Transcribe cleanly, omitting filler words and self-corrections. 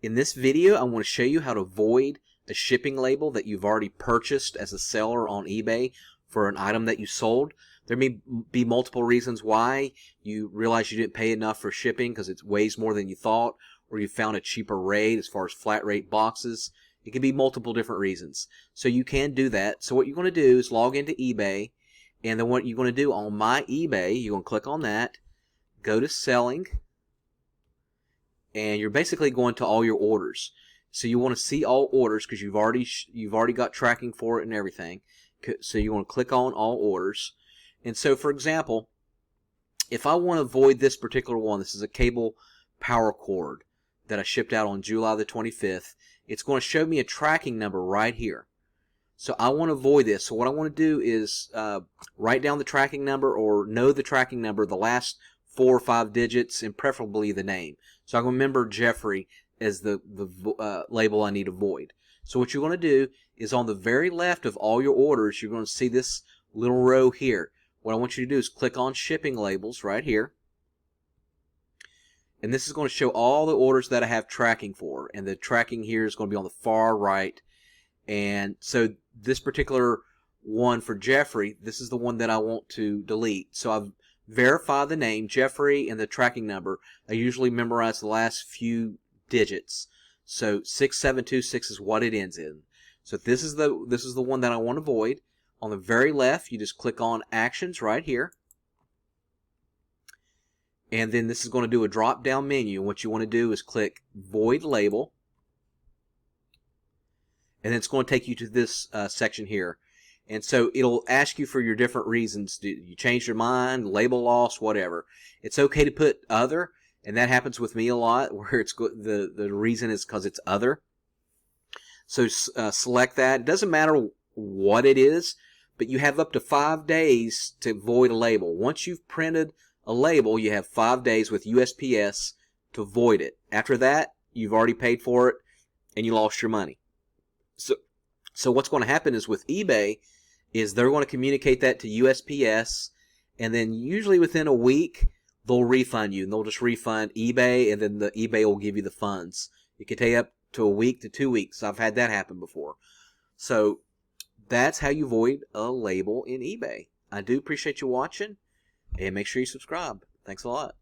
In this video, I want to show you how to void a shipping label that you've already purchased as a seller on eBay for an item that you sold. There may be multiple reasons why. You realize you didn't pay enough for shipping because it weighs more than you thought, or you found a cheaper rate as far as flat rate boxes. It can be multiple different reasons. So you can do that. So what you're going to do is log into eBay, and then what you're going to do on My eBay, you're going to click on that, go to Selling, and you're basically going to all your orders. So you want to see all orders because you've already got tracking for it and everything. So you want to click on all orders. And so, for example, if I want to void this particular one, this is a cable power cord that I shipped out on July the 25th. It's going to show me a tracking number right here. So I want to void this. So what I want to do is write down the tracking number, or know the tracking number, the last 4 or 5 digits, and preferably the name. So I can remember Jeffrey as the label I need to void. So what you're going to do is on the very left of all your orders, you're going to see this little row here. What I want you to do is click on Shipping Labels right here. And this is going to show all the orders that I have tracking for. And the tracking here is going to be on the far right. And so this particular one for Jeffrey, this is the one that I want to delete. So I've verified the name, Jeffrey, and the tracking number. I usually memorize the last few digits. So 6726 is what it ends in. So this is the one that I want to void. On the very left, you just click on Actions right here. And then this is going to do a drop-down menu. And what you want to do is click Void Label. And then it's going to take you to this section here. And so it'll ask you for your different reasons. Do you change your mind, label loss, whatever. It's okay to put other, and that happens with me a lot, where it's the reason is because it's other. So select that. It doesn't matter what it is, but you have up to 5 days to void a label. Once you've printed a label, you have 5 days with USPS to void it. After that, you've already paid for it, and you lost your money. So what's going to happen is with eBay is they're going to communicate that to USPS, and then usually within a week they'll refund you, and they'll just refund eBay, and then the eBay will give you the funds. It can take up to a week to 2 weeks. I've had that happen before. So that's how you void a label in eBay. I do appreciate you watching, and make sure you subscribe. Thanks a lot.